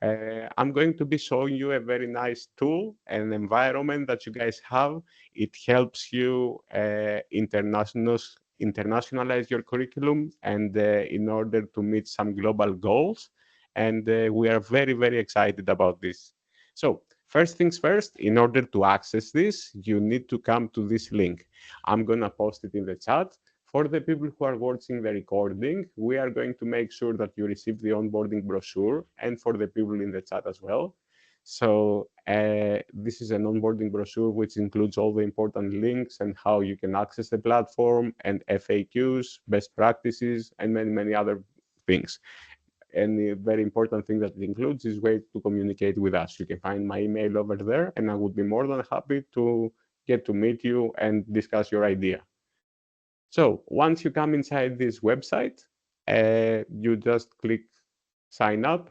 I'm going to be showing you a very nice tool, an environment that you guys have. It helps you internationalize your curriculum and in order to meet some global goals. And we are very, very excited about this. So first things first, in order to access this, you need to come to this link. I'm going to post it in the chat. For the people who are watching the recording, we are going to make sure that you receive the onboarding brochure, and for the people in the chat as well. So this is an onboarding brochure which includes all the important links and how you can access the platform and FAQs, best practices, and many, many other things. And the very important thing that it includes is way to communicate with us. You can find my email over there, and I would be more than happy to get to meet you and discuss your idea. So once you come inside this website, you just click sign up,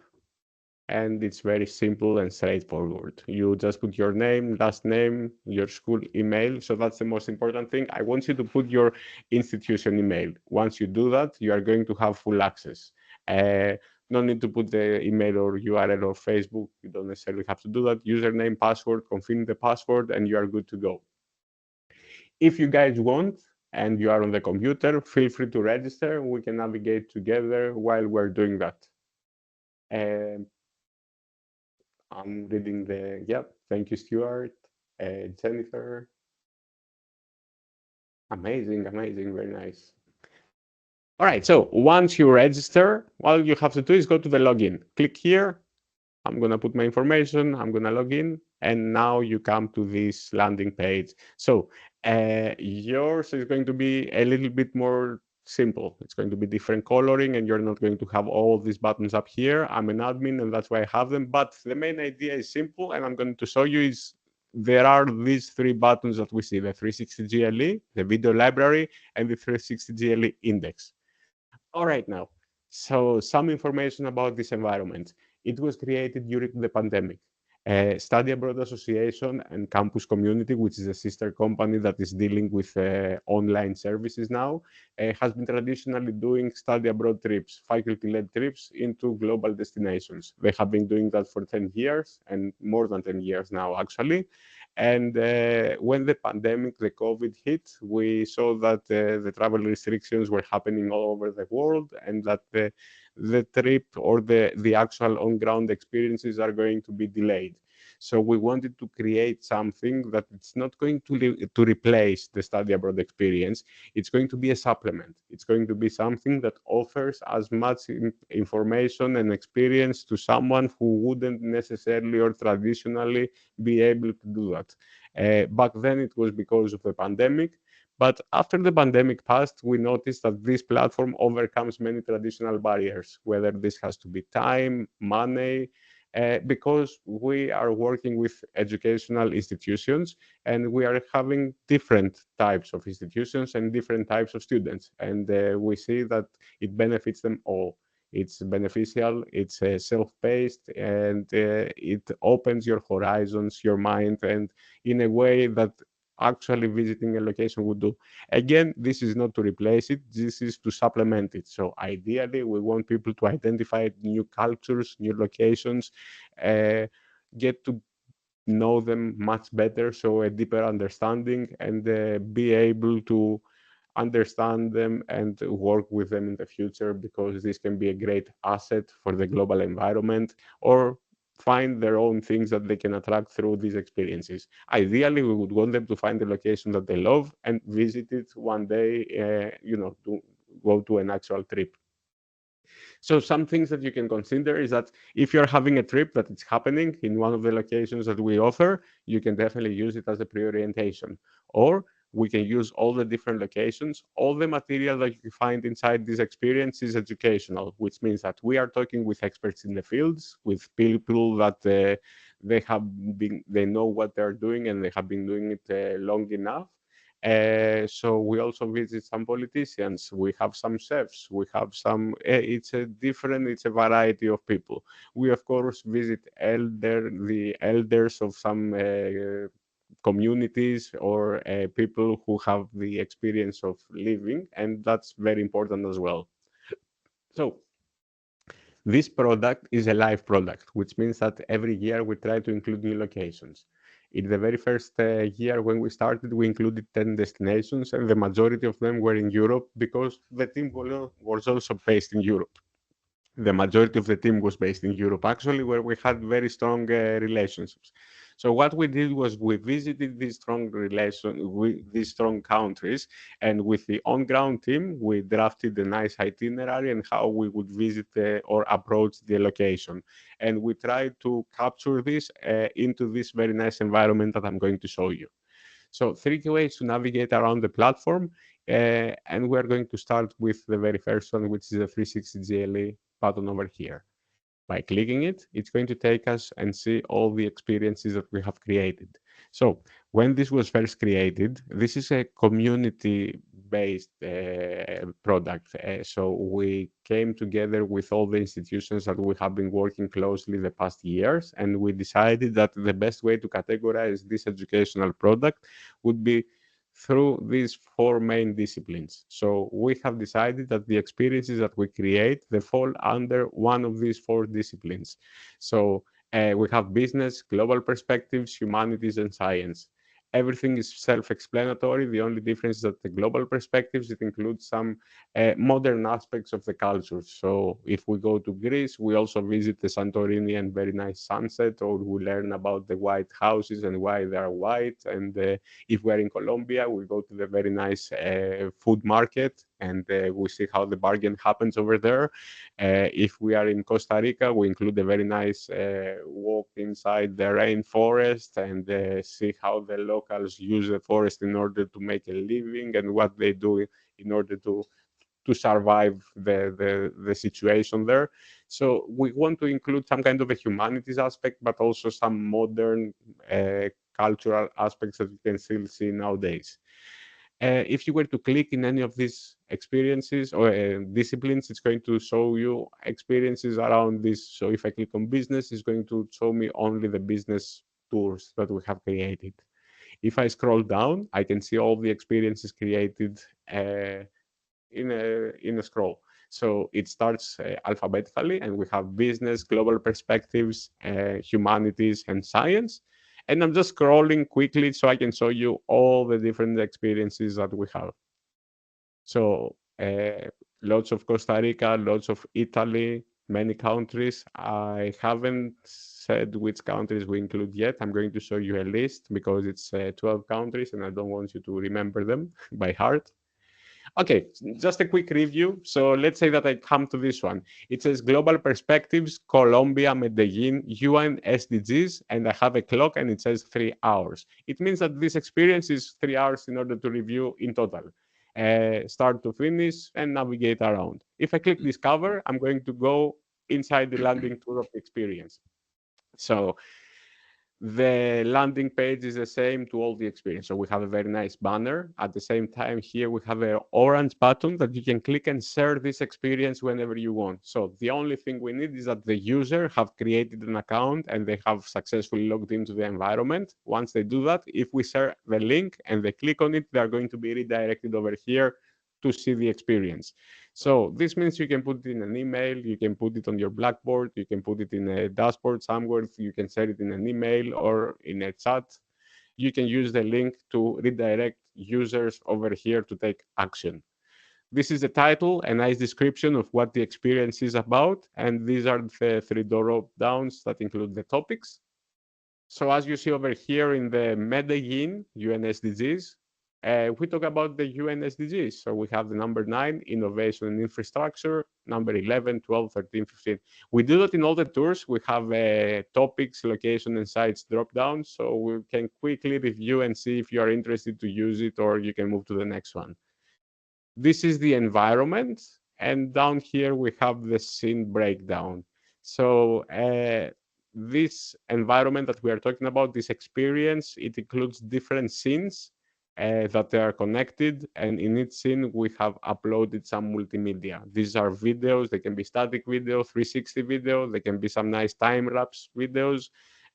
and it's very simple and straightforward. You just put your name, last name, your school email. So that's the most important thing. I want you to put your institution email. Once you do that, you are going to have full access. No need to put the email or URL or Facebook. You don't necessarily have to do that. Username, password, confirm the password, and you are good to go. If you guys want and you are on the computer, feel free to register. We can navigate together while we're doing that. I'm reading the, yep, thank you, Stuart, Jennifer. Amazing, amazing, very nice. All right, so once you register, all you have to do is go to the login. Click here. I'm going to put my information. I'm going to log in. And now you come to this landing page. So yours is going to be a little bit more simple. It's going to be different coloring, and you're not going to have all these buttons up here. I'm an admin, and that's why I have them. But the main idea is simple, and I'm going to show you is there are these three buttons that we see, the 360 GLE, the video library, and the 360 GLE index. All right, now, so some information about this environment. It was created during the pandemic. Study Abroad Association and Campus Community, which is a sister company that is dealing with online services now, has been traditionally doing study abroad trips, faculty-led trips into global destinations. They have been doing that for 10 years and more than 10 years now, actually. And when the pandemic, the COVID hit, we saw that the travel restrictions were happening all over the world, and that the trip or the actual on-ground experiences are going to be delayed. So we wanted to create something that it's not going to replace the study abroad experience. It's going to be a supplement. It's going to be something that offers as much information and experience to someone who wouldn't necessarily or traditionally be able to do that. Back then, it was because of the pandemic. But after the pandemic passed, we noticed that this platform overcomes many traditional barriers, whether this has to be time, money, because we are working with educational institutions, and we are having different types of institutions and different types of students. And we see that it benefits them all. It's beneficial, it's self-paced, and it opens your horizons, your mind, and in a way that actually visiting a location would do. Again, this is not to replace it, this is to supplement it. So ideally, we want people to identify new cultures, new locations, get to know them much better, so a deeper understanding, and be able to understand them and work with them in the future, because this can be a great asset for the global environment, or find their own things that they can attract through these experiences. Ideally, we would want them to find a location that they love and visit it one day, to go to an actual trip. So some things that you can consider is that if you're having a trip that is happening in one of the locations that we offer, you can definitely use it as a pre-orientation. Or we can use all the different locations. All the material that you find inside this experience is educational, which means that we are talking with experts in the fields, with people that they know what they're doing, and they have been doing it long enough. So we also visit some politicians. We have some chefs. We have some. It's a variety of people. We of course visit the elders of some communities, or people who have the experience of living, and that's very important as well. So This product is a live product, which means that every year we try to include new locations. In the very first year when we started, we included 10 destinations, and the majority of them were in Europe because the team was also based in Europe. The majority of the team was based in Europe, actually, where we had very strong relationships. So what we did was we visited these strong countries, and with the on-ground team, we drafted a nice itinerary and how we would visit or approach the location. And we tried to capture this into this very nice environment that I'm going to show you. So three ways to navigate around the platform. And we're going to start with the very first one, which is the 360 GLE button over here. By clicking it, it's going to take us and see all the experiences that we have created. So when this was first created, this is a community-based product. So we came together with all the institutions that we have been working closely the past years, and we decided that the best way to categorize this educational product would be through these four main disciplines. So we have decided that the experiences that we create, they fall under one of these four disciplines. So we have business, global perspectives, humanities, and science. Everything is self-explanatory. The only difference is that the global perspectives, it includes some modern aspects of the culture. So if we go to Greece, we also visit the Santorini and very nice sunset, or we learn about the white houses and why they are white. And if we're in Colombia, we go to the very nice food market and we see how the bargain happens over there. If we are in Costa Rica, we include a very nice walk inside the rainforest and see how the locals use the forest in order to make a living and what they do in order to survive the situation there. So we want to include some kind of a humanities aspect, but also some modern cultural aspects that you can still see nowadays. If you were to click in any of these experiences or disciplines, it's going to show you experiences around this. So if I click on business, it's going to show me only the business tours that we have created. If I scroll down, I can see all the experiences created in a scroll. So it starts alphabetically, and we have business, global perspectives, humanities, and science. And I'm just scrolling quickly so I can show you all the different experiences that we have. So lots of Costa Rica, lots of Italy, many countries. I haven't said which countries we include yet. I'm going to show you a list because it's 12 countries and I don't want you to remember them by heart. Okay, just a quick review. So let's say that I come to this one. It says Global Perspectives, Colombia, Medellin, UN SDGs, and I have a clock and it says 3 hours. It means that this experience is 3 hours in order to review in total, start to finish and navigate around. If I click Discover, I'm going to go inside the landing tour of the experience. So the landing page is the same to all the experience. So we have a very nice banner. At the same time, here we have an orange button that you can click and share this experience whenever you want. So the only thing we need is that the user have created an account and they have successfully logged into the environment. Once they do that, if we share the link and they click on it, they are going to be redirected over here to see the experience. So this means you can put it in an email, you can put it on your Blackboard, you can put it in a dashboard somewhere, you can share it in an email or in a chat. You can use the link to redirect users over here to take action. This is the title, a nice description of what the experience is about, and these are the three drop downs that include the topics. So as you see over here in the Medellin UN SDGs, we talk about the UN SDGs. So we have the number 9, innovation and infrastructure, number 11, 12, 13, 15. We do that in all the tours. We have topics, location, and sites drop down. So we can quickly review and see if you are interested to use it or you can move to the next one. This is the environment. And down here, we have the scene breakdown. So this environment that we are talking about, this experience, it includes different scenes that they are connected. And in each scene, we have uploaded some multimedia. These are videos. They can be static video, 360 video. They can be some nice time-lapse videos.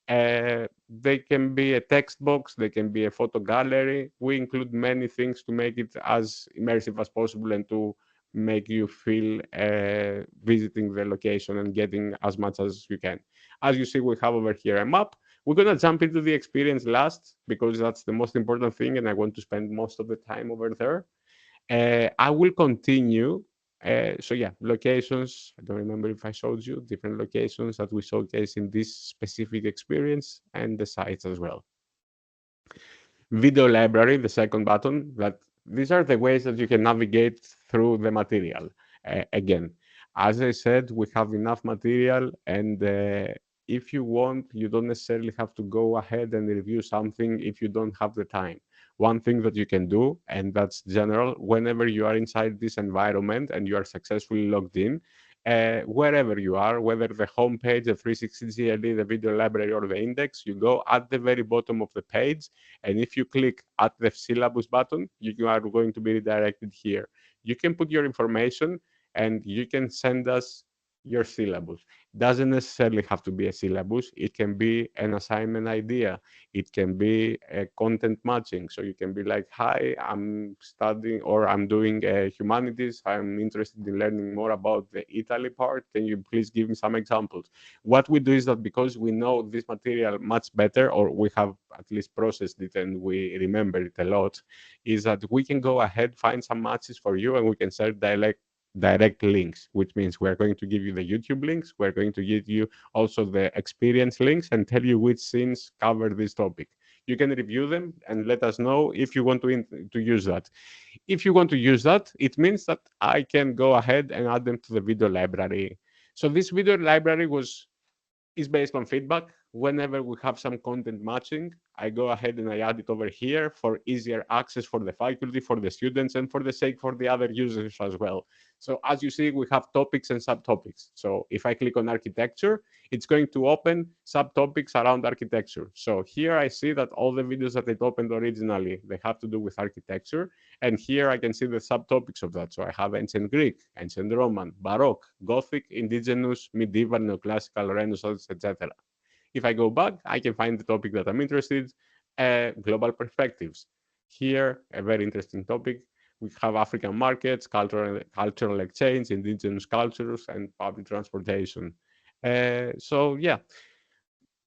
They can be a text box. They can be a photo gallery. We include many things to make it as immersive as possible and to make you feel visiting the location and getting as much as you can. As you see, we have over here a map. We're going to jump into the experience last because that's the most important thing, and I want to spend most of the time over there. I will continue. So yeah, locations. I don't remember if I showed you different locations that we showcase in this specific experience and the sites as well. Video library, the second button, that these are the ways that you can navigate through the material. Again, as I said, we have enough material, and if you want, you don't necessarily have to go ahead and review something if you don't have the time. One thing that you can do, and that's general, whenever you are inside this environment and you are successfully logged in, wherever you are, whether the home page, the 360 GLE, the video library, or the index, you go at the very bottom of the page, and if you click at the syllabus button, you are going to be redirected here. You can put your information and you can send us your syllabus. Doesn't necessarily have to be a syllabus. It can be an assignment idea. It can be a content matching. So you can be like, hi, I'm studying or I'm doing humanities. I'm interested in learning more about the Italy part. Can you please give me some examples? What we do is that because we know this material much better, or we have at least processed it and we remember it a lot, is that we can go ahead, find some matches for you, and we can share direct links, which means we're going to give you the YouTube links, we're going to give you also the experience links and tell you which scenes cover this topic. You can review them and let us know if you want to use that. If you want to use that, it means that I can go ahead and add them to the video library. So this video library is based on feedback. Whenever we have some content matching, I go ahead and I add it over here for easier access for the faculty, for the students, and for the sake for the other users as well. So as you see, we have topics and subtopics. So if I click on architecture, it's going to open subtopics around architecture. So here I see that all the videos that it opened originally, they have to do with architecture. And here I can see the subtopics of that. So I have ancient Greek, ancient Roman, Baroque, Gothic, indigenous, medieval, neoclassical, Renaissance, etc. If I go back, I can find the topic that I'm interested in, global perspectives. Here, a very interesting topic. We have African markets, cultural exchange, indigenous cultures, and public transportation. So yeah,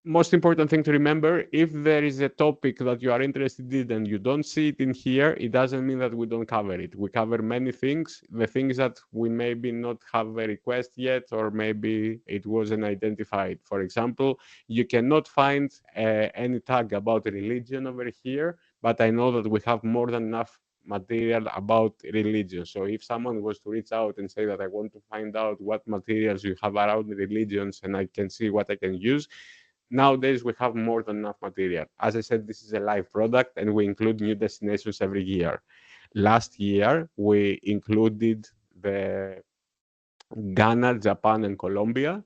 most important thing to remember, if there is a topic that you are interested in and you don't see it in here, it doesn't mean that we don't cover it. We cover many things. The things that we maybe not have a request yet, or maybe it wasn't identified. For example, you cannot find any tag about religion over here, but I know that we have more than enough material about religion. So if someone was to reach out and say that I want to find out what materials you have around religions and I can see what I can use, nowadays we have more than enough material. As I said, this is a live product and we include new destinations every year. Last year, we included the Ghana, Japan, and Colombia.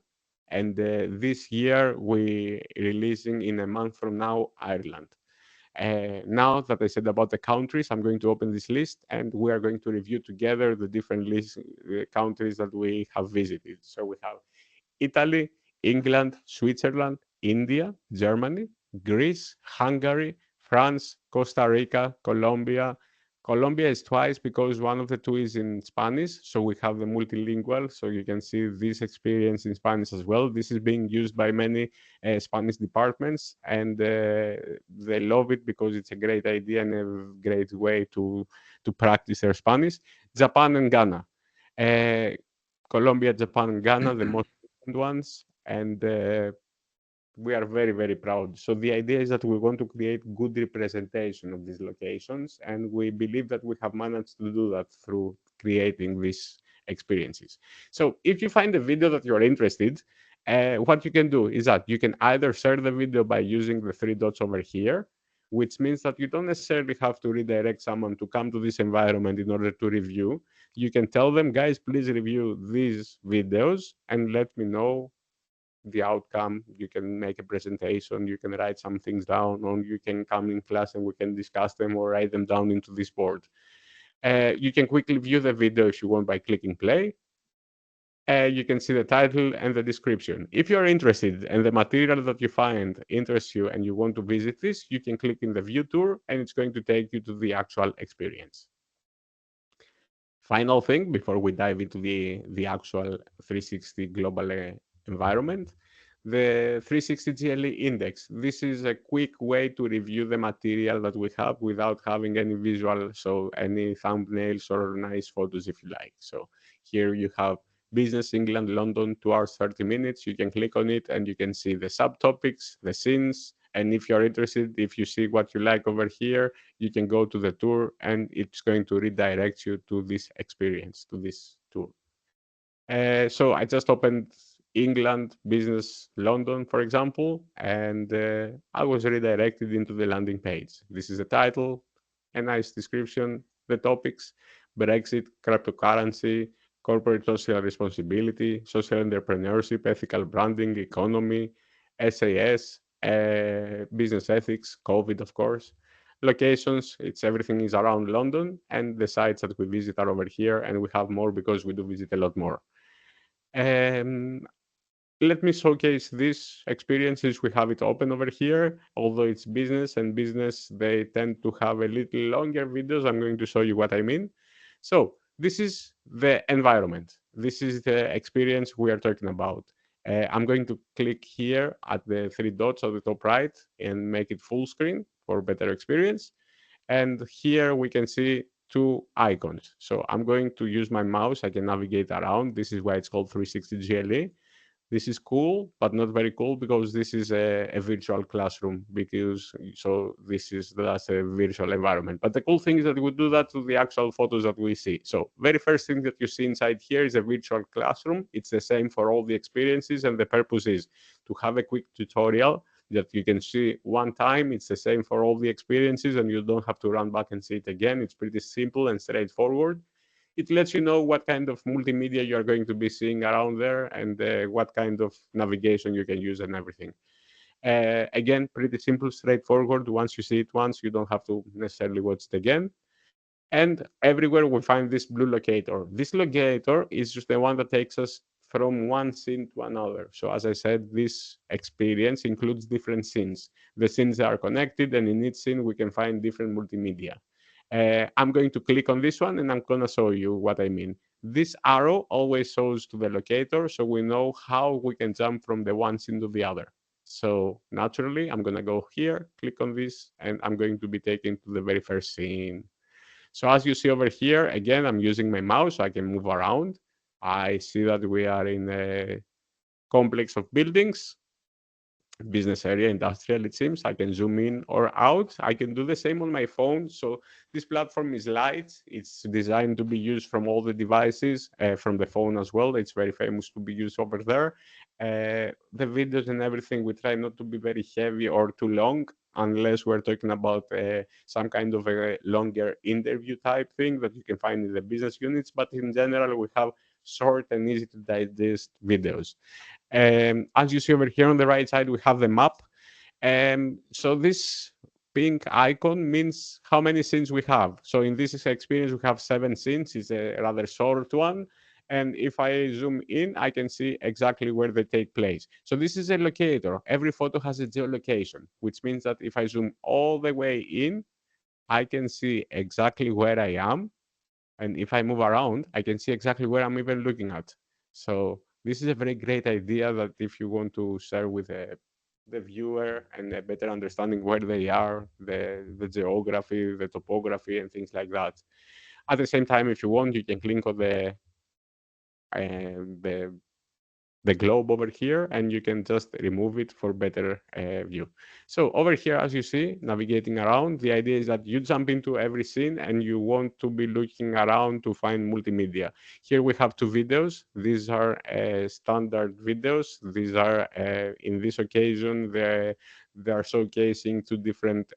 And this year, we releasing in a month from now, Ireland. Now that I said about the countries, I'm going to open this list and we are going to review together the different countries that we have visited. So we have Italy, England, Switzerland, India, Germany, Greece, Hungary, France, Costa Rica, Colombia. Colombia is twice because one of the two is in Spanish, so we have the multilingual, so you can see this experience in Spanish as well. This is being used by many Spanish departments, and they love it because it's a great idea and a great way to practice their Spanish. Japan and Ghana. Uh, Colombia, Japan, and Ghana, the most ones, and we are very, very proud. So the idea is that we want to create good representation of these locations, and we believe that we have managed to do that through creating these experiences. So if you find a video that you're interested, what you can do is that you can either share the video by using the three dots over here, which means that you don't necessarily have to redirect someone to come to this environment in order to review. You can tell them, guys, please review these videos and let me know the outcome. You can make a presentation, you can write some things down, or you can come in class and we can discuss them or write them down into this board. You can quickly view the video if you want by clicking play. You can see the title and the description. If you're interested and the material that you find interests you and you want to visit this, you can click in the view tour and it's going to take you to the actual experience. Final thing before we dive into the actual 360 global environment, the 360 GLE index. This is a quick way to review the material that we have without having any visual, so any thumbnails or nice photos if you like. So here you have Business England, London, 2 hours, 30 minutes. You can click on it and you can see the subtopics, the scenes. And if you're interested, if you see what you like over here, you can go to the tour and it's going to redirect you to this experience, to this tour. So I just opened England Business London, for example, and I was redirected into the landing page. This is the title, a nice description, the topics, Brexit, cryptocurrency, corporate social responsibility, social entrepreneurship, ethical branding, economy, SAS, business ethics, COVID, of course. Locations, it's everything is around London, and the sites that we visit are over here, and we have more because we do visit a lot more. Um, Let me showcase these experiences. We have it open over here. Although it's business and business, they tend to have a little longer videos. I'm going to show you what I mean. So this is the environment. This is the experience we are talking about. I'm going to click here at the three dots at the top right and make it full screen for better experience. And here we can see two icons. So I'm going to use my mouse. I can navigate around. This is why it's called 360 GLE. This is cool, but not very cool because this is a virtual classroom because so this is that's a virtual environment. But the cool thing is that we do that to the actual photos that we see. So very first thing that you see inside here is a virtual classroom. It's the same for all the experiences, and the purpose is to have a quick tutorial that you can see one time. It's the same for all the experiences, and you don't have to run back and see it again. It's pretty simple and straightforward. It lets you know what kind of multimedia you are going to be seeing around there and what kind of navigation you can use and everything. Again, pretty simple, straightforward. Once you see it once, you don't have to necessarily watch it again. And everywhere we find this blue locator. This locator is just the one that takes us from one scene to another. So as I said, this experience includes different scenes. The scenes are connected, and in each scene we can find different multimedia. I'm going to click on this one and I'm going to show you what I mean. This arrow always shows to the locator so we know how we can jump from the one scene to the other. So naturally, I'm going to go here, click on this, and I'm going to be taken to the very first scene. So as you see over here, again, I'm using my mouse so I can move around. I see that we are in a complex of buildings, business area, industrial, it seems. I can zoom in or out. I can do the same on my phone. So this platform is light. It's designed to be used from all the devices, from the phone as well. It's very famous to be used over there. The videos and everything, we try not to be very heavy or too long, unless we're talking about some kind of a longer interview type thing that you can find in the business units. But in general, we have short and easy to digest videos. As you see over here on the right side, we have the map. So this pink icon means how many scenes we have. So in this experience, we have 7 scenes. It's a rather short one. And if I zoom in, I can see exactly where they take place. So this is a locator. Every photo has a geolocation, which means that if I zoom all the way in, I can see exactly where I am. And if I move around, I can see exactly where I'm even looking at. So this is a very great idea that if you want to share with the viewer and a better understanding where they are, the geography, the topography, and things like that. At the same time, if you want, you can click on the the globe over here and you can just remove it for better view. So over here, as you see, navigating around, the idea is that you jump into every scene and you want to be looking around to find multimedia. Here we have 2 videos. These are standard videos. These are, in this occasion, they are showcasing 2 different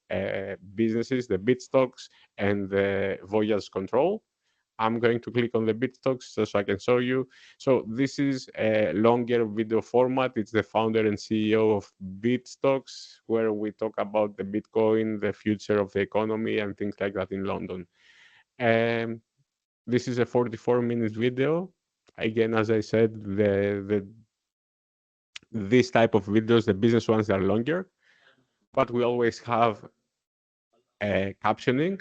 businesses, the Bitstocks and the Voyage Control. I'm going to click on the Bitstocks so I can show you. So this is a longer video format. It's the founder and CEO of Bitstocks, where we talk about the Bitcoin, the future of the economy, and things like that in London. This is a 44-minute video. Again, as I said, this type of videos, the business ones, are longer, but we always have captioning.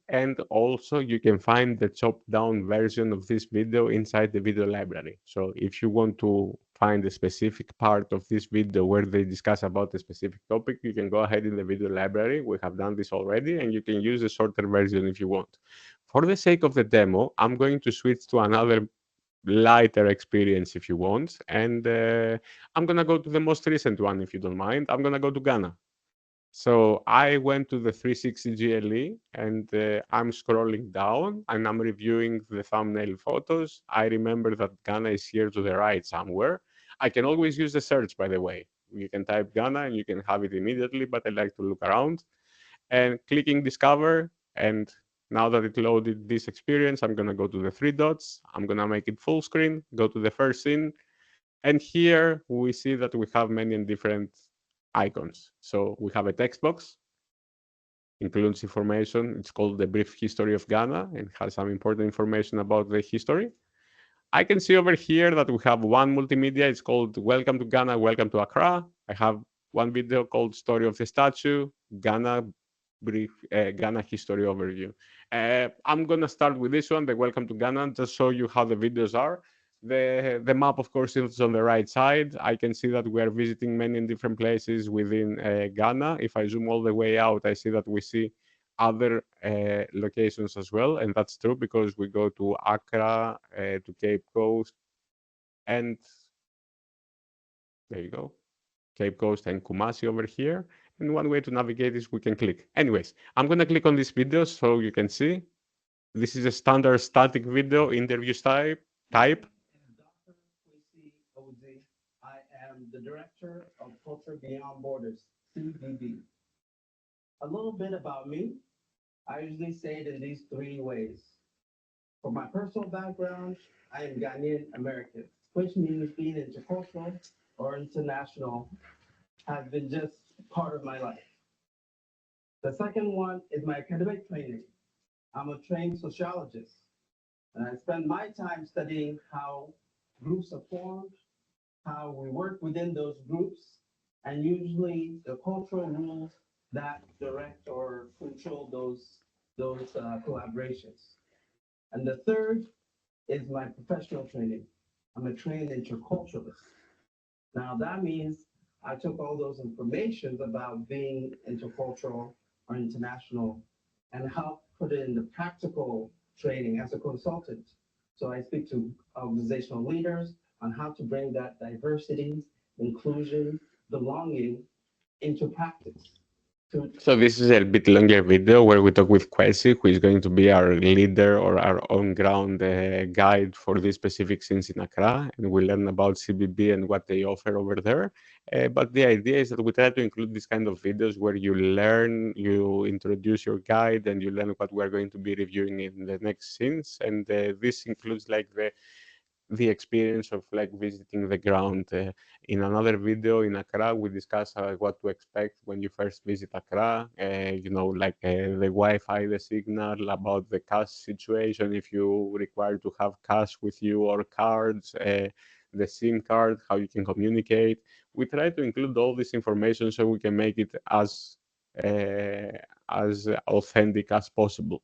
And also you can find the chopped down version of this video inside the video library. So if you want to find a specific part of this video where they discuss about a specific topic, you can go ahead in the video library. We have done this already, and you can use a shorter version if you want. For the sake of the demo, I'm going to switch to another lighter experience if you want, and I'm gonna go to the most recent one if you don't mind. I'm gonna go to Ghana. So I went to the 360 GLE, and I'm scrolling down and I'm reviewing the thumbnail photos. I remember that Ghana is here to the right somewhere. I can always use the search, by the way. You can type Ghana and you can have it immediately, but I like to look around. And clicking discover, and now that it loaded this experience, I'm gonna go to the three dots. I'm gonna make it full screen, go to the first scene, and here we see that we have many and different icons. So we have a text box, includes information. It's called the Brief History of Ghana and has some important information about the history. I can see over here that we have one multimedia. It's called Welcome to Ghana, Welcome to Accra. I have one video called Story of the Statue, Ghana Brief Ghana History Overview. I'm gonna start with this one, the Welcome to Ghana, just show you how the videos are. The map, of course, is on the right side. I can see that we are visiting many different places within Ghana. If I zoom all the way out, I see that we see other locations as well, and that's true because we go to Accra, to Cape Coast, and there you go, Cape Coast and Kumasi over here. And one way to navigate is we can click. Anyways, I'm gonna click on this video so you can see. This is a standard static video interview type. I am the Director of Culture Beyond Borders, CBB. A little bit about me. I usually say it in these three ways. For my personal background, I am Ghanaian American, which means being intercultural or international has been just part of my life. The second one is my academic training. I'm a trained sociologist, and I spend my time studying how groups are formed, how we work within those groups, and usually the cultural rules that direct or control those collaborations. And the third is my professional training. I'm a trained interculturalist. Now that means I took all those informations about being intercultural or international and helped put it into practical training as a consultant. So I speak to organizational leaders on how to bring that diversity, inclusion, belonging into practice. So this is a bit longer video where we talk with Kwesi, who is going to be our leader or our on-ground guide for these specific scenes in Accra, and we learn about CBB and what they offer over there. But the idea is that we try to include this kind of videos where you learn, you introduce your guide, and you learn what we are going to be reviewing in the next scenes. And this includes like the experience of like visiting the ground. In another video in Accra, we discuss what to expect when you first visit Accra. Like the Wi-Fi, the signal, about the cash situation, if you require to have cash with you or cards, the SIM card, how you can communicate. We try to include all this information so we can make it uh, as authentic as possible.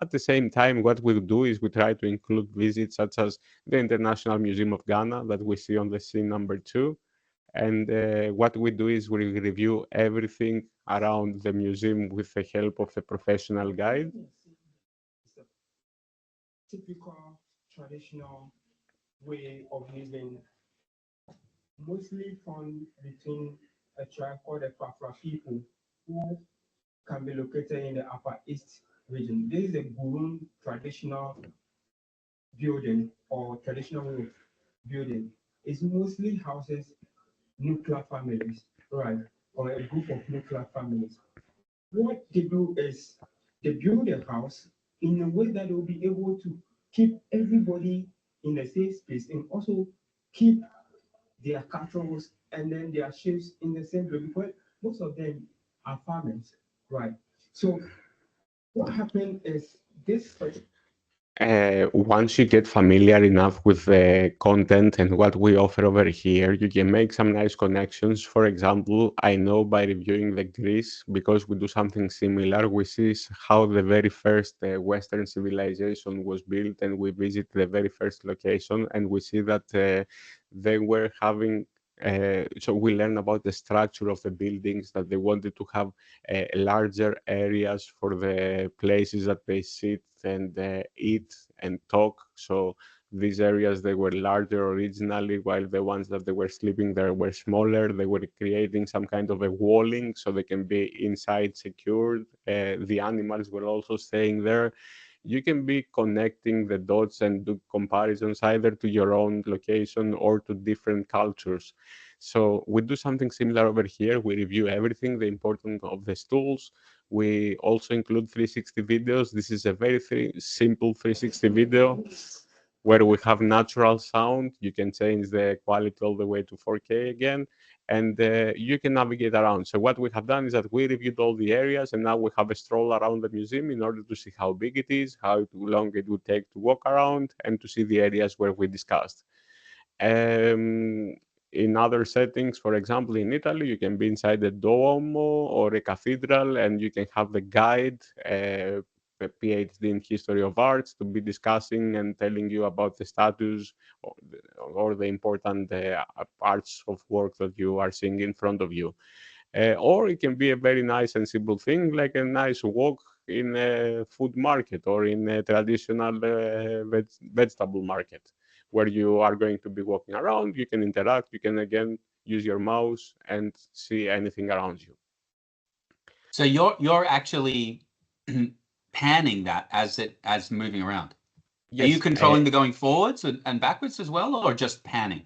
At the same time, what we do is we try to include visits such as the International Museum of Ghana that we see on the scene number 2. And what we do is we review everything around the museum with the help of a professional guide. It's a typical traditional way of living, mostly found between a tribe called the Fafra people, who can be located in the Upper East region. This is a Gurun traditional building or traditional way of building. It's mostly houses nuclear families, right? Or a group of nuclear families. What they do is they build a house in a way that they will be able to keep everybody in a safe space and also keep their cattle and then their sheep in the same place because most of them are farmers, right? So what happened is this Once you get familiar enough with the content and what we offer over here, you can make some nice connections. For example, I know by reviewing the Greece, because we do something similar, we see how the very first Western civilization was built, and we visit the very first location, and we see that they were having. So we learn about the structure of the buildings, that they wanted to have larger areas for the places that they sit and eat and talk. So these areas, they were larger originally, while the ones that they were sleeping there were smaller. They were creating some kind of a walling so they can be inside secured. The animals were also staying there. You can be connecting the dots and do comparisons either to your own location or to different cultures. So we do something similar over here. We review everything, the importance of the stools. We also include 360 videos. This is a very simple 360 video where we have natural sound. You can change the quality all the way to 4K again, and you can navigate around. So what we have done is that we reviewed all the areas, and now we have a stroll around the museum in order to see how big it is, how long it would take to walk around, and to see the areas where we discussed. Um, in other settings, for example, in Italy, you can be inside the Duomo or a cathedral, and you can have the guide, a PhD in history of arts, to be discussing and telling you about the status or the important parts of work that you are seeing in front of you. Or it can be a very nice and simple thing, like a nice walk in a food market or in a traditional vegetable market, where you are going to be walking around. You can interact. You can again use your mouse and see anything around you. So you're actually panning that as moving around. Are you Yes, controlling the going forwards and backwards as well, or just panning?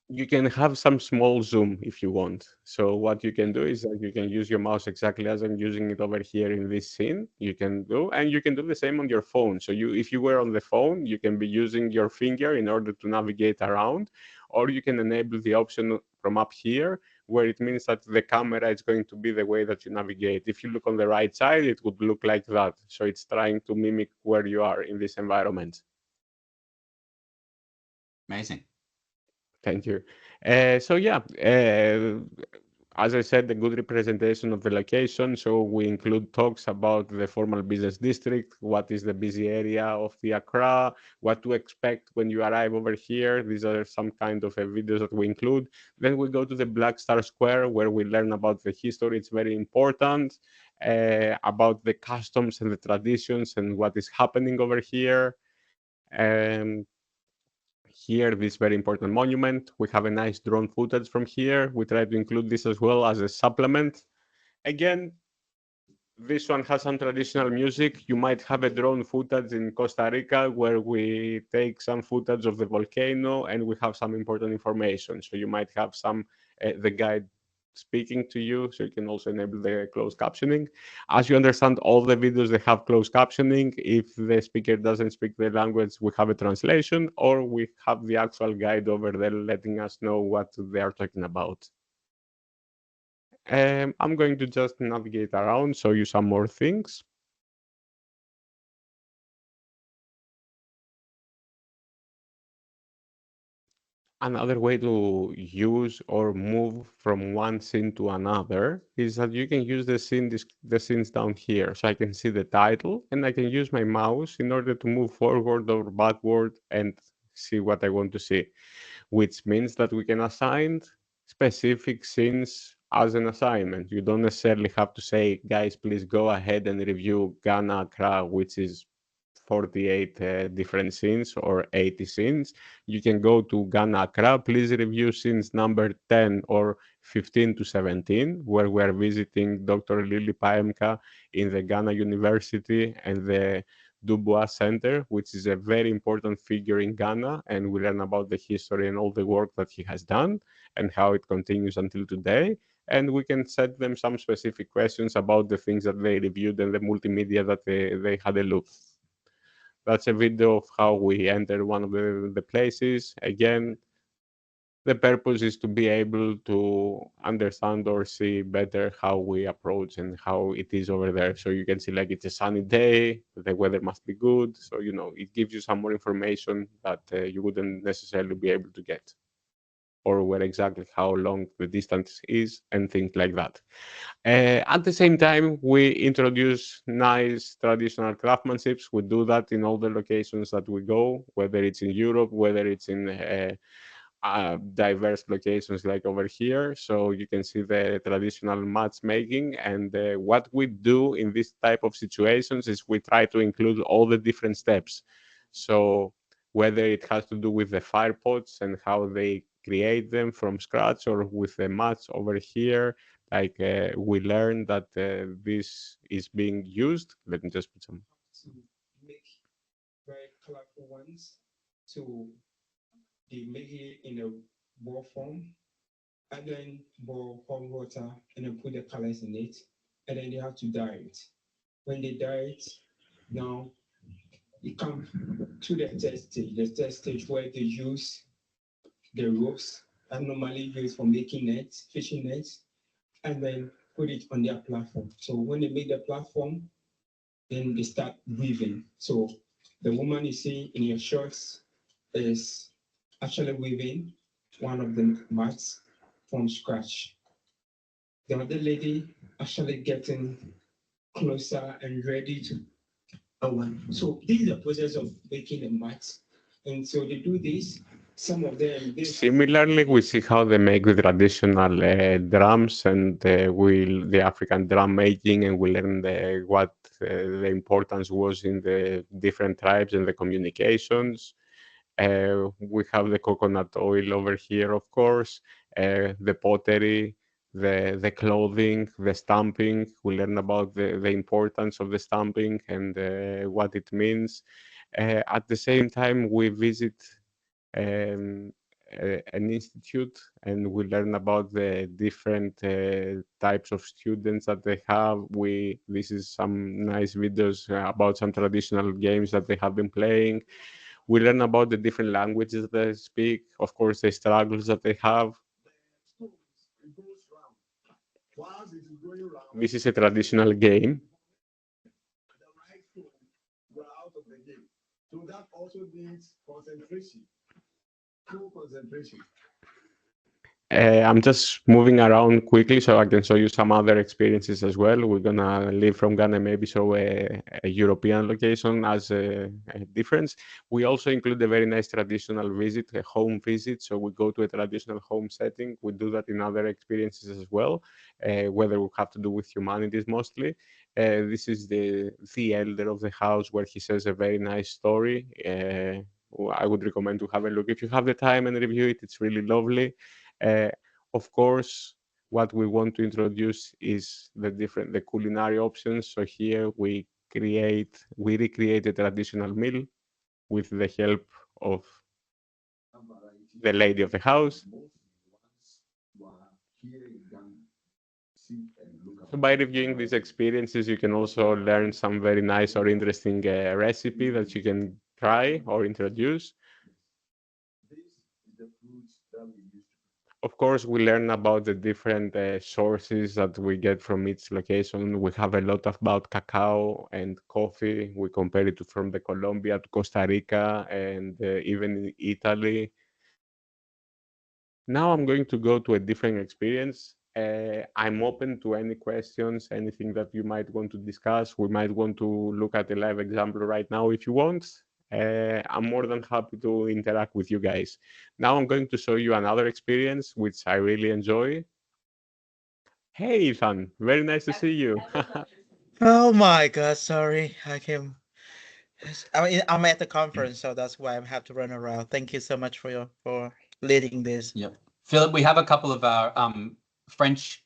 you can have some small zoom if you want. So what you can do is that you can use your mouse exactly as I'm using it over here in this scene. You can do, and you can do the same on your phone. So if you were on the phone, you can be using your finger in order to navigate around, or you can enable the option from up here, where it means that the camera is going to be the way that you navigate. If you look on the right side, it would look like that. So it's trying to mimic where you are in this environment. Amazing. Thank you. So yeah, as I said, a good representation of the location. So we include talks about the formal business district, what is the busy area of the Accra, what to expect when you arrive over here. These are some kind of videos that we include. Then we go to the Black Star Square, where we learn about the history. It's very important, about the customs and the traditions and what is happening over here. Um, Here, this very important monument. We have a nice drone footage from here. We try to include this as well as a supplement. Again, this one has some traditional music. You might have a drone footage in Costa Rica where we take some footage of the volcano and we have some important information. So you might have the guide speaking to you, so you can also enable the closed captioning. As you understand, all the videos, they have closed captioning. If the speaker doesn't speak the language, we have a translation, or we have the actual guide over there letting us know what they are talking about. I'm going to just navigate around, show you some more things. Another way to use or move from one scene to another is that you can use the scenes down here. So I can see the title and I can use my mouse in order to move forward or backward and see what I want to see, which means that we can assign specific scenes as an assignment. You don't necessarily have to say, guys, please go ahead and review Ghana Accra, which is 48 different scenes or 80 scenes. You can go to Ghana Accra, please review scenes number 10 or 15 to 17, where we are visiting Dr. Lily Paemka in the Ghana University and the Dubois Center, which is a very important figure in Ghana, and we learn about the history and all the work that he has done and how it continues until today. And we can set them some specific questions about the things that they reviewed and the multimedia that they had a look. That's a video of how we enter one of the places. Again, The purpose is to be able to understand or see better how we approach and how it is over there. So you can see like it's a sunny day, the weather must be good. So, it gives you some more information that you wouldn't necessarily be able to get, or where exactly how long the distance is and things like that. At the same time, we introduce nice traditional craftsmanships. We do that in all the locations that we go, whether it's in Europe, whether it's in diverse locations like over here. So you can see the traditional matchmaking. And what we do in this type of situations is we try to include all the different steps. So whether it has to do with the fire pots and how they create them from scratch, or with the mats over here, like we learned that this is being used. Let me just put some. To make very colorful ones. So they make it in a ball form, and then boil hot water, and then put the colors in it, and then they have to dye it. When they dye it, now you come to the test stage where they use the ropes are normally used for making nets, fishing nets, and then put it on their platform. So when they make the platform, then they start weaving. So the woman you see in your shorts is actually weaving one of the mats from scratch. The other lady actually getting closer and ready to one. So this is the process of making a mat. And so they do this. Some of them, Similarly, we see how they make the traditional drums and the African drum making, and we learn what the importance was in the different tribes and the communications. We have the coconut oil over here, of course, the pottery, the clothing, the stamping. We learn about the importance of the stamping and what it means. At the same time, we visit um, an institute, and we learn about the different types of students that they have. This is some nice videos about some traditional games that they have been playing. We learn about the different languages they speak, of course, the struggles that they have. This is a traditional game. So that also needs concentration, full concentration. I'm just moving around quickly so I can show you some other experiences as well. We're gonna leave from Ghana, maybe show a European location as a difference. We also include a very nice traditional visit, a home visit. So we go to a traditional home setting. We do that in other experiences as well, whether we have to do with humanities mostly. This is the elder of the house, where he says a very nice story. I would recommend to have a look if you have the time and review it. It's really lovely. Uh, of course, what we want to introduce is the culinary options. So here we recreate a traditional meal with the help of the lady of the house. So by reviewing these experiences, you can also learn some very nice or interesting recipe that you can try or introduce. Of course, we learn about the different sources that we get from each location. We have a lot about cacao and coffee. We compare it from the Colombia to Costa Rica and even in Italy. Now I'm going to go to a different experience. I'm open to any questions, anything that you might want to discuss. We might want to look at a live example right now if you want. I'm more than happy to interact with you guys. Now I'm going to show you another experience which I really enjoy. Hey, Ethan, very nice to see you. Oh my God, sorry. I'm at the conference, so that's why I have to run around. Thank you so much for leading this. Yep. Philip, we have a couple of our French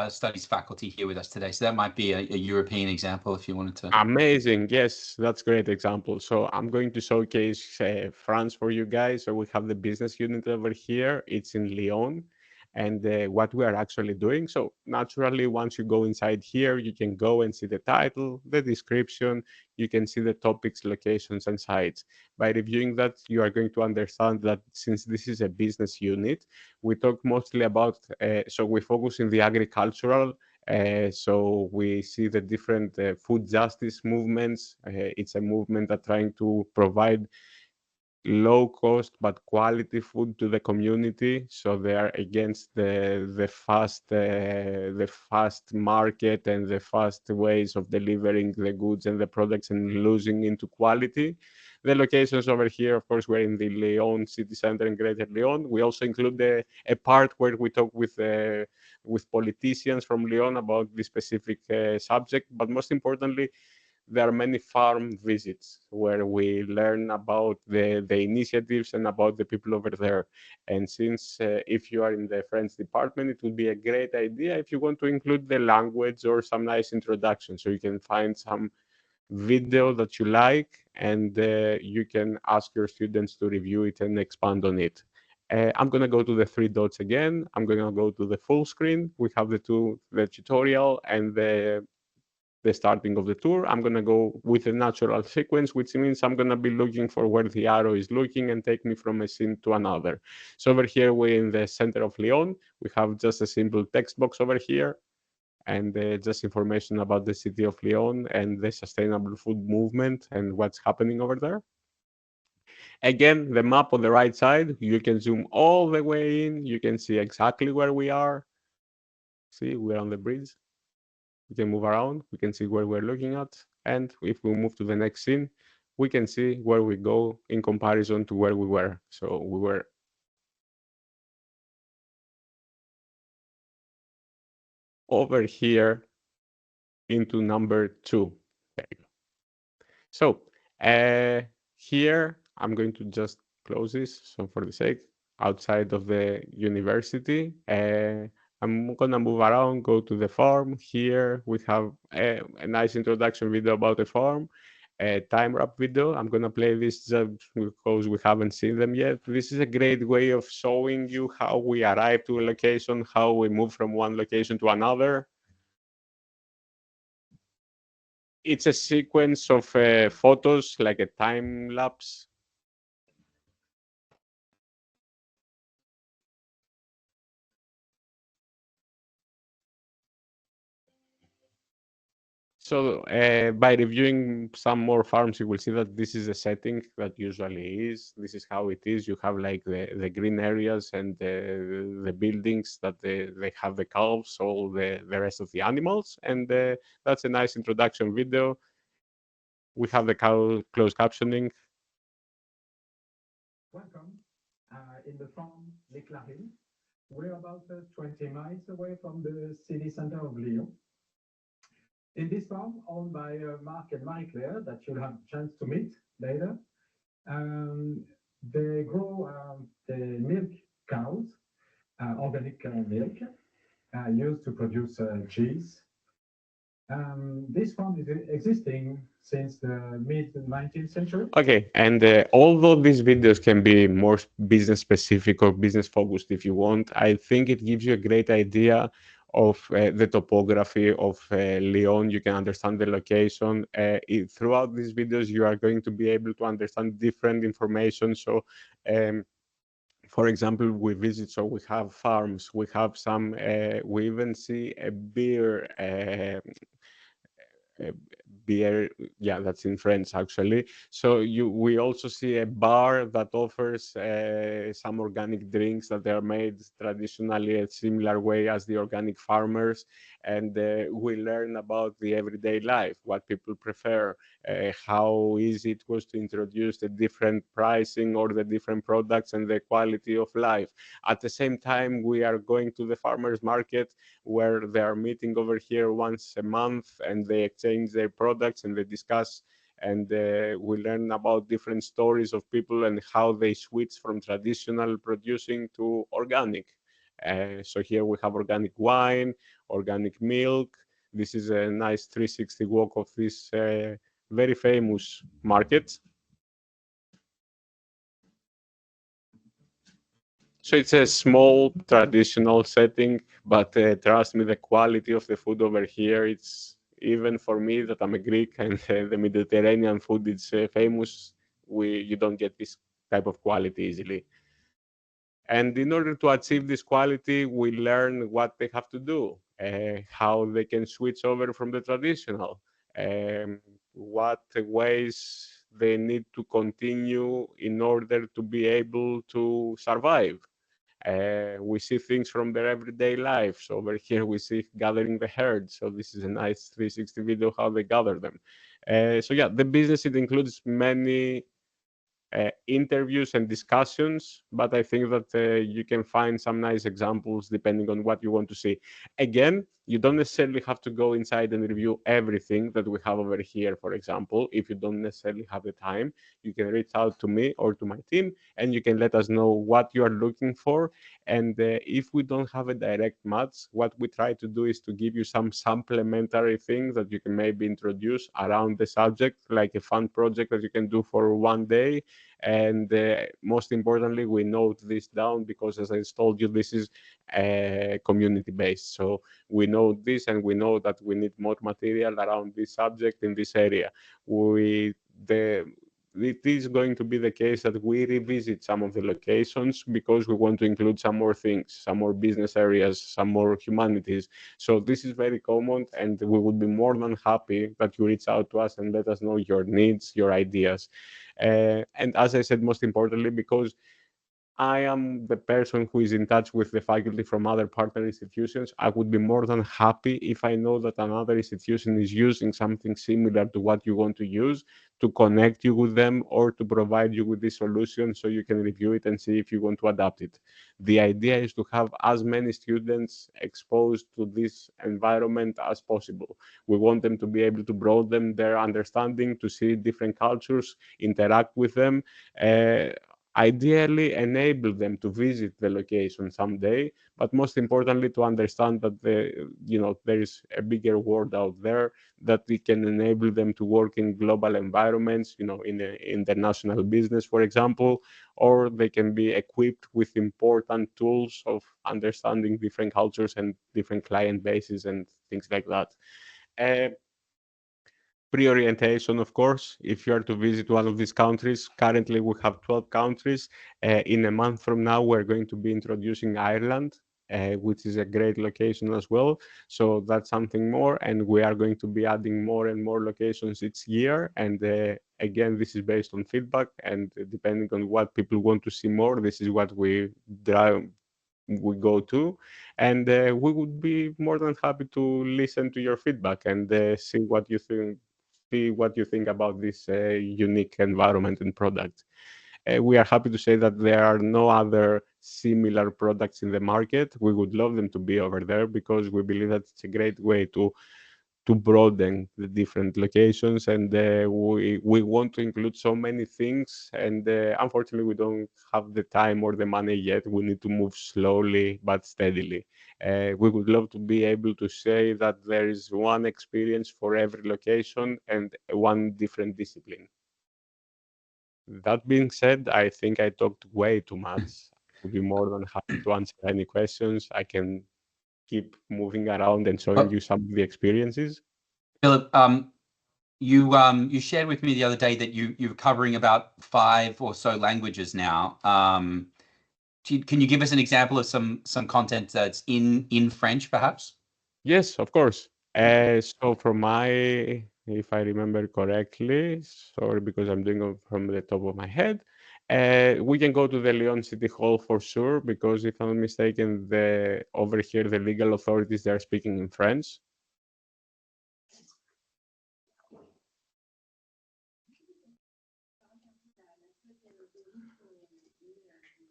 studies faculty here with us today, so that might be a European example if you wanted to. Amazing. Yes, that's great example. So I'm going to showcase France for you guys. So we have the business unit over here. It's in Lyon. and what we are actually doing. So naturally, once you go inside here, you can go and see the title, the description, you can see the topics, locations, and sites. By reviewing that, you are going to understand that since this is a business unit, we talk mostly about, so we focus in the agricultural, so we see the different food justice movements. It's a movement that trying to provide low cost but quality food to the community. So they are against the fast market and the fast ways of delivering the goods and the products and losing into quality. The locations over here, of course, we're in the Lyon city center in Greater Lyon. We also include a part where we talk with politicians from Lyon about the specific subject, but most importantly, there are many farm visits where we learn about the initiatives and about the people over there. And since if you are in the French department, it would be a great idea if you want to include the language or some nice introduction. So you can find some video that you like and you can ask your students to review it and expand on it. I'm going to go to the three dots again. I'm going to go to the full screen. We have the tutorial and the starting of the tour. I'm going to go with a natural sequence, which means I'm going to be looking for where the arrow is looking and take me from a scene to another. So over here, we're in the center of Lyon. We have just a simple text box over here and just information about the city of Lyon and the sustainable food movement and what's happening over there. Again, the map on the right side, you can zoom all the way in. You can see exactly where we are. See, we're on the bridge. We can move around, we can see where we're looking at, and if we move to the next scene, we can see where we go in comparison to where we were. So we were over here into number 2. There you go. So here, I'm going to just close this. So for the sake, outside of the university, I'm gonna move around, go to the farm. Here we have a nice introduction video about the farm, a time wrap video. I'm gonna play this just because we haven't seen them yet. This is a great way of showing you how we arrive to a location, how we move from one location to another. It's a sequence of photos, like a time lapse. So by reviewing some more farms, you will see that this is a setting that usually is. This is how it is. You have like the green areas and the buildings that they have the cows, all the rest of the animals. And that's a nice introduction video. We have the closed captioning. Welcome. In the farm Les Clarines. We're about 20 miles away from the city center of Lyon. In this farm, owned by Mark and Marie-Claire, that you'll have a chance to meet later, they grow the milk cows, organic milk, used to produce cheese. This farm is existing since the mid-19th century. Okay, and although these videos can be more business specific or business focused if you want, I think it gives you a great idea of the topography of Lyon. You can understand the location. Throughout these videos, you are going to be able to understand different information. So, for example, we visit, so we have farms, we have some, we even see a beer. Beer, yeah, that's in French actually. So we also see a bar that offers some organic drinks that are made traditionally a similar way as the organic farmers, and we learn about the everyday life, what people prefer, how easy it was to introduce the different pricing or the different products and the quality of life. At the same time, we are going to the farmers market where they are meeting over here once a month and they exchange their products and they discuss, and we learn about different stories of people and how they switch from traditional producing to organic. So here we have organic wine, organic milk. This is a nice 360 walk of this very famous market. So it's a small traditional setting, but trust me, the quality of the food over here, it's even for me that I'm a Greek and the Mediterranean food is famous. You don't get this type of quality easily. And in order to achieve this quality, we learn what they have to do, how they can switch over from the traditional, what ways they need to continue in order to be able to survive. We see things from their everyday lives. Over here, we see gathering the herd. So this is a nice 360 video how they gather them. So yeah, the business, it includes many interviews and discussions, but I think that you can find some nice examples depending on what you want to see. Again, you don't necessarily have to go inside and review everything that we have over here, for example. If you don't necessarily have the time, you can reach out to me or to my team and you can let us know what you are looking for. And if we don't have a direct match, what we try to do is to give you some supplementary things that you can maybe introduce around the subject, like a fun project that you can do for one day. And most importantly, we note this down because, as I told you, this is community based. So we know this and we know that we need more material around this subject in this area. The it is going to be the case that we revisit some of the locations because we want to include some more things, some more business areas, some more humanities. So this is very common, and we would be more than happy that you reach out to us and let us know your needs, your ideas. And as I said, most importantly, because I am the person who is in touch with the faculty from other partner institutions. I would be more than happy if I know that another institution is using something similar to what you want to use, to connect you with them or to provide you with this solution so you can review it and see if you want to adapt it. The idea is to have as many students exposed to this environment as possible. We want them to be able to broaden their understanding, to see different cultures, interact with them. Ideally enable them to visit the location someday, but most importantly to understand that there is a bigger world out there that we can enable them to work in global environments, in international business, for example, or they can be equipped with important tools of understanding different cultures and different client bases and things like that. Uh, Pre-orientation, of course, if you are to visit one of these countries. Currently, we have 12 countries. In a month from now, we're going to be introducing Ireland, which is a great location as well. So that's something more, and we are going to be adding more and more locations each year. And again, this is based on feedback, and depending on what people want to see more, this is what we go to, and we would be more than happy to listen to your feedback and see what you think about this unique environment and product. We are happy to say that there are no other similar products in the market. We would love them to be over there because we believe that it's a great way to broaden the different locations, and we want to include so many things, and unfortunately we don't have the time or the money yet. We need to move slowly but steadily. We would love to be able to say that there is one experience for every location and one different discipline. That being said, I think I talked way too much. I would be more than happy to answer any questions. I can keep moving around and showing you some of the experiences. Philip, you shared with me the other day that you're covering about 5 or so languages now. Can you give us an example of some content that's in French, perhaps? Yes, of course. So if I remember correctly, sorry because I'm doing it from the top of my head, we can go to the Lyon City Hall for sure because if I'm not mistaken, over here the legal authorities, they are speaking in French.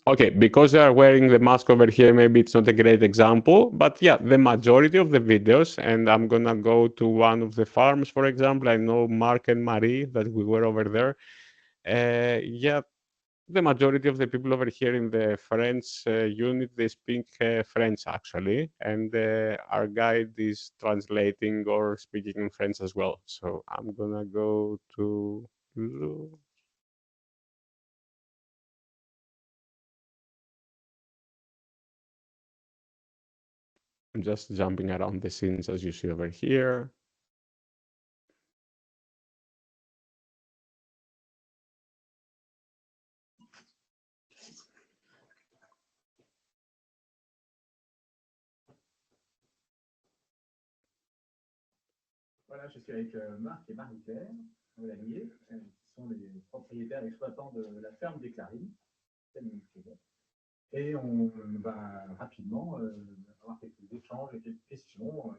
Okay, because they are wearing the mask over here, maybe it's not a great example, but yeah, the majority of the videos, and I'm gonna go to one of the farms, for example. I know Mark and Marie that we were over there. Yeah, the majority of the people over here in the French unit, they speak French actually, and our guide is translating or speaking in French as well. So I'm gonna go to I'm just jumping around the scenes as you see over here. Voilà, je suis avec Marc et Marie-Claire Olanier, qui sont les propriétaires exploitants de la ferme des Clarines. Et on va rapidement avoir quelques échanges et quelques questions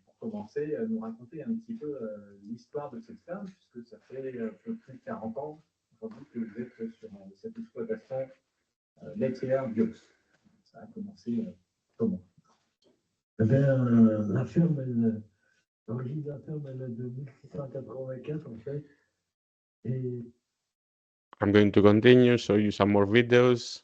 pour commencer à nous raconter un petit peu l'histoire de cette ferme, puisque ça fait un peu plus de 40 ans aujourd'hui que vous êtes sur cette exploitation laitière bio. Ça a commencé comment? Eh bien, la ferme, l'origine de la ferme, elle est de 1684 en fait. Et I'm going to continue, show you some more videos.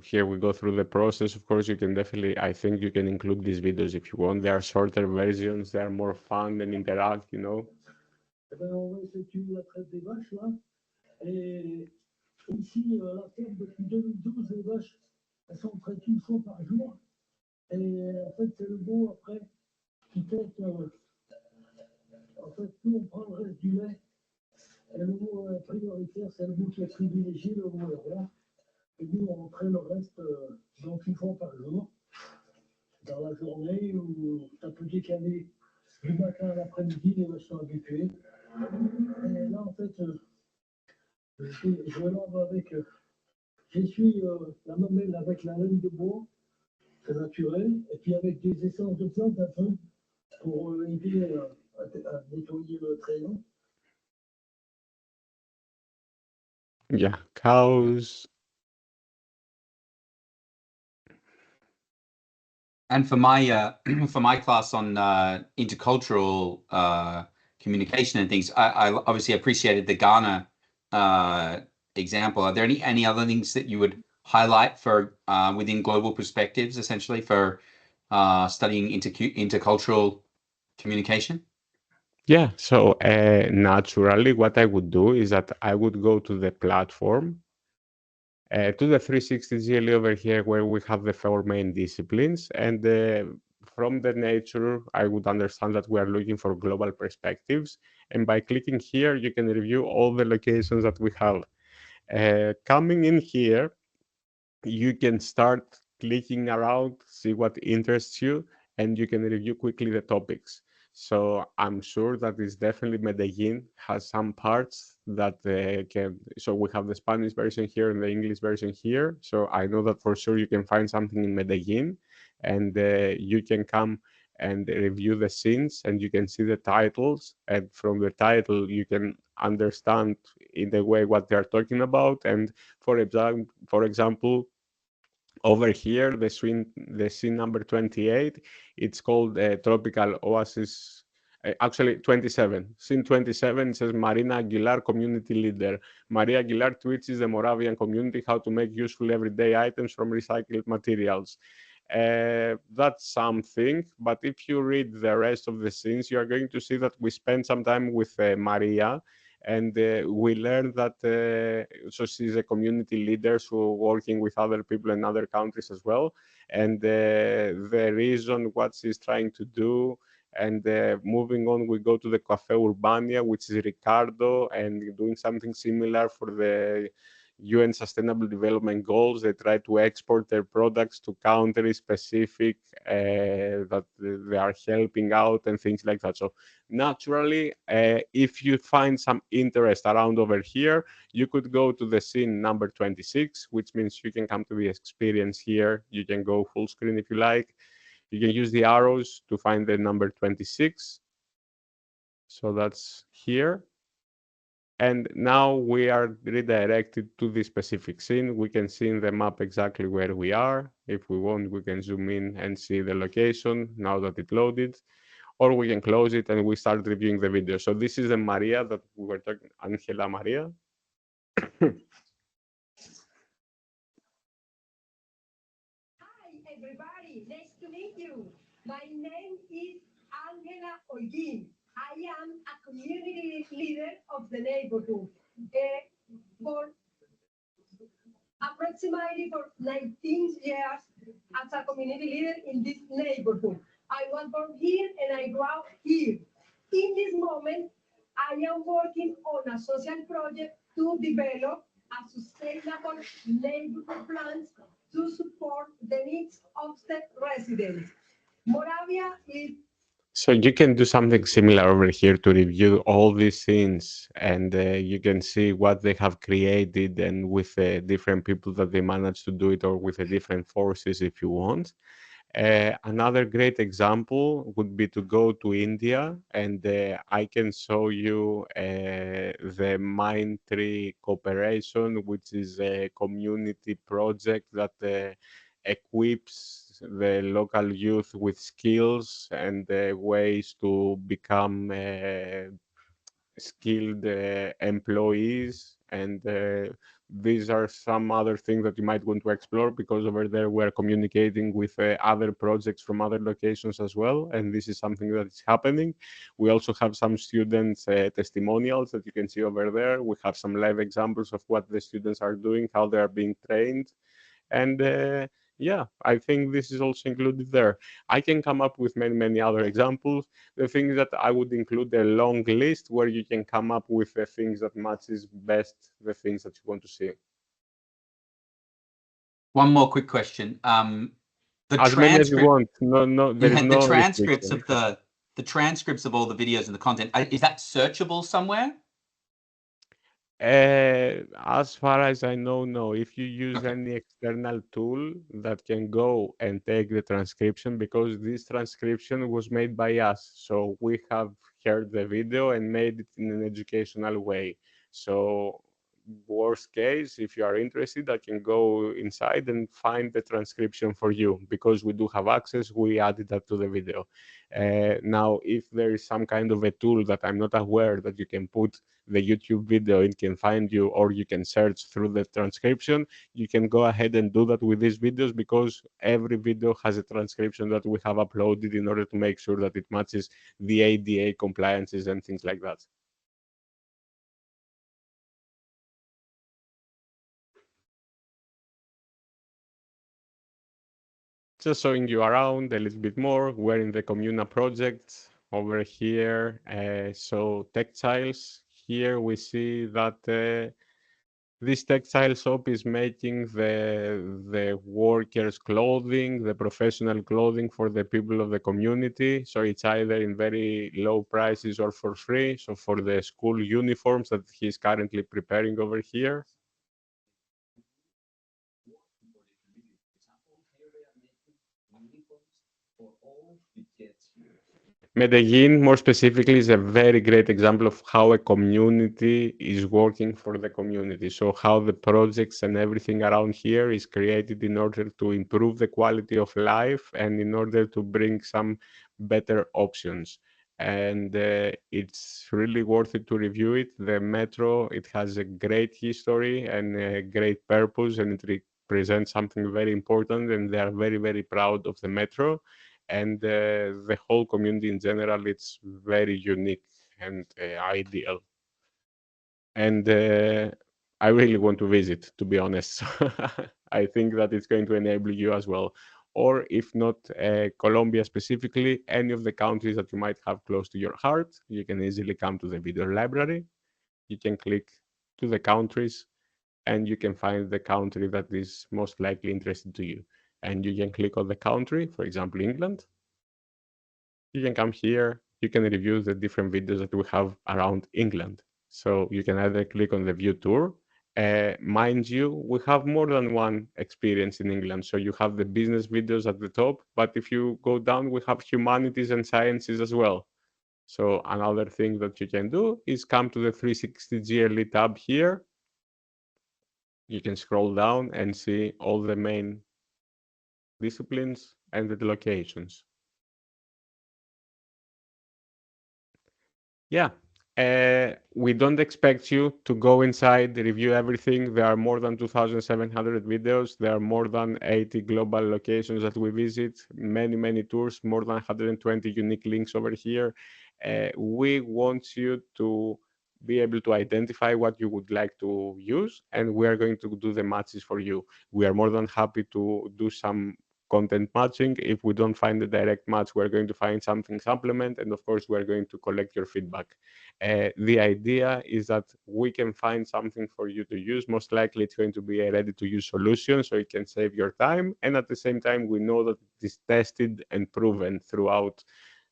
Here we go through the process. Of course, you can definitely, I think you can include these videos if you want. They are shorter versions, they are more fun and interact, you know. eh bien, on va effectuer la traite des vaches là. Et ici, la ferme, depuis 2012, les vaches, elles sont traitées une fois par jour. Et en fait, c'est le mot après qui fait que, en fait, nous, on prend le reste du lait. Et le mot prioritaire, c'est le mot qui est privilégié, le mot est roi. Et nous, on traite le reste donc une fois par jour, dans la journée, où ça peut décaler du matin à l'après-midi, les vaches sont habituées. Et là, en fait, je lave avec, j'essuie la mamelle avec la laine de bois, c'est naturel, et puis avec des essences de plantes un peu, pour aider à nettoyer le traîneau. Yeah, cows. And for my for my class on intercultural communication and things, I obviously appreciated the Ghana example. Are there any other things that you would highlight for within global perspectives, essentially for studying intercultural communication? Yeah, so naturally, what I would do is that I would go to the platform, to the 360 GLE over here, where we have the 4 main disciplines. And from the nature, I would understand that we are looking for global perspectives. And by clicking here, you can review all the locations that we have. Coming in here, you can start clicking around, see what interests you, and you can review quickly the topics. So I'm sure that it's definitely Medellin has some parts that can. So we have the Spanish version here and the English version here. So I know that for sure you can find something in Medellin, and you can come and review the scenes, and you can see the titles. And from the title, you can understand in the way what they are talking about. And for example, over here, the scene number 28, it's called Tropical Oasis. Actually, 27. Scene 27 says Marina Aguilar, community leader. Maria Aguilar teaches the Moravian community how to make useful everyday items from recycled materials. That's something, but if you read the rest of the scenes, you are going to see that we spend some time with Maria, and we learned that so she's a community leader, so working with other people in other countries as well, and the reason what she's trying to do. And moving on, we go to the Cafe Urbania, which is Ricardo, and doing something similar for the UN Sustainable Development Goals. They try to export their products to countries specific that they are helping out and things like that. So naturally, if you find some interest around over here, you could go to the scene number 26, which means you can come to the experience here. You can go full screen if you like. You can use the arrows to find the number 26. So that's here. And now we are redirected to the specific scene. We can see in the map exactly where we are. If we want, we can zoom in and see the location now that it loaded, or we can close it and we start reviewing the video. So this is the Maria that we were talking, Angela Maria. Hi, everybody. Nice to meet you. My name is Angela Holguín. I am a community leader of the neighborhood. For approximately for 19 years as a community leader in this neighborhood. I was born here and I grew up here. In this moment, I am working on a social project to develop a sustainable neighborhood plans to support the needs of the residents. Moravia is So you can do something similar over here to review all these things, and you can see what they have created and with different people that they managed to do it, or with different forces if you want. Another great example would be to go to India, and I can show you the Mind Tree Cooperation, which is a community project that equips the local youth with skills and ways to become skilled employees. And these are some other things that you might want to explore, because over there we're communicating with other projects from other locations as well, and this is something that is happening. We also have some students testimonials that you can see over there. We have some live examples of what the students are doing, how they are being trained, and yeah, I think this is also included there. I can come up with many other examples. The thing is that I would include a long list where you can come up with the things that matches best the things that you want to see. One more quick question. The As many as you transcript, want. No, there is the no transcripts restriction. of the transcripts of all the videos and the content, is that searchable somewhere? As far as I know, no. If you use Okay. any external tool that can go and take the transcription, because this transcription was made by us, so we have heard the video and made it in an educational way. So, worst case, if you are interested, I can go inside and find the transcription for you, because we do have access. We added that to the video. Now, if there is some kind of a tool that I'm not aware that you can put the YouTube video, it can find you, or you can search through the transcription, you can go ahead and do that with these videos, because every video has a transcription that we have uploaded in order to make sure that it matches the ADA compliances and things like that. Just showing you around a little bit more. We're in the Comuna project over here. So textiles, here we see that this textile shop is making the workers' clothing, the professional clothing for the people of the community. So it's either in very low prices or for free. So for the school uniforms that he's currently preparing over here. Medellin, more specifically, is a very great example of how a community is working for the community. So how the projects and everything around here is created in order to improve the quality of life and in order to bring some better options. And it's really worth it to review it. The metro, it has a great history and a great purpose, and it represents something very important, and they are very proud of the metro. And the whole community in general, it's very unique and ideal. And I really want to visit, to be honest. I think that it's going to enable you as well. Or if not Colombia specifically, any of the countries that you might have close to your heart, you can easily come to the video library. You can click to the countries, and you can find the country that is most likely interested to you. And you can click on the country, for example, England. You can come here, you can review the different videos that we have around England. So you can either click on the view tour. Mind you, we have more than one experience in England. So you have the business videos at the top, but if you go down, we have humanities and sciences as well. So another thing that you can do is come to the 360 GLE tab here. You can scroll down and see all the main disciplines and the locations. Yeah. We don't expect you to go inside, review everything. There are more than 2,700 videos. There are more than 80 global locations that we visit, many tours, more than 120 unique links over here. We want you to be able to identify what you would like to use, and we are going to do the matches for you. We are more than happy to do some content matching. If we don't find the direct match, we're going to find something supplement, and of course, we're going to collect your feedback. The idea is that we can find something for you to use. Most likely, it's going to be a ready-to-use solution, so it can save your time. And at the same time, we know that it is tested and proven throughout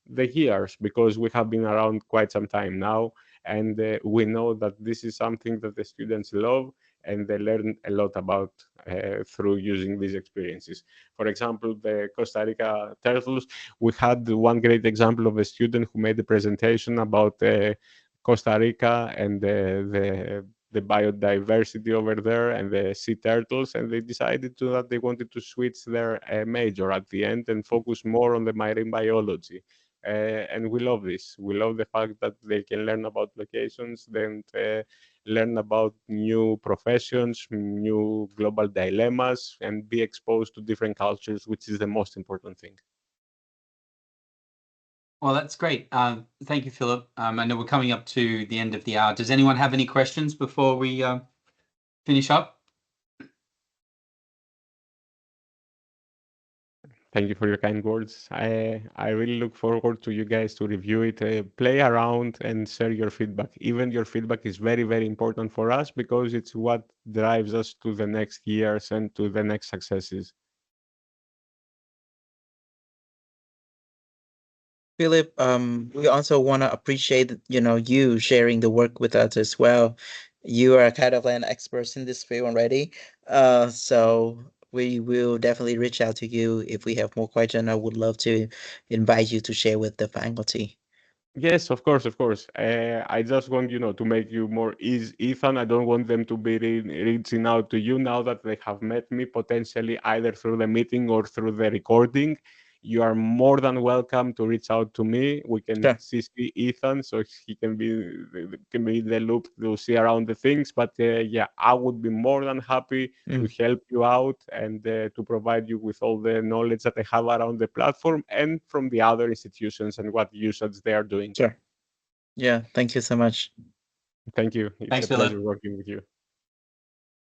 the years, because we have been around quite some time now, and we know that this is something that the students love, and they learn a lot about through using these experiences. For example, the Costa Rica turtles, we had one great example of a student who made a presentation about Costa Rica and the biodiversity over there and the sea turtles, and they decided that they wanted to switch their major at the end and focus more on the marine biology. And we love this. We love the fact that they can learn about locations, then learn about new professions, new global dilemmas, and be exposed to different cultures, which is the most important thing. Well, that's great. Thank you, Philip. I know we're coming up to the end of the hour. Does anyone have any questions before we finish up? Thank you for your kind words. I really look forward to you guys to review it, play around, and share your feedback. Even your feedback is very, very important for us, because it's what drives us to the next years and to the next successes. Philip, we also want to appreciate, you sharing the work with us as well. You are kind of an expert in this field already. So we will definitely reach out to you if we have more questions. I would love to invite you to share with the faculty. Yes, of course, of course. I just want, to make you more easy, Ethan. I don't want them to be reaching out to you now that they have met me, potentially either through the meeting or through the recording. You are more than welcome to reach out to me. We can Sure. CC Ethan, so he can be in the loop to see around the things. But yeah, I would be more than happy to help you out and to provide you with all the knowledge that I have around the platform and from the other institutions and what usage they are doing. Sure. Yeah, thank you so much. Thank you. It's Thanks, a pleasure Philip. working with you.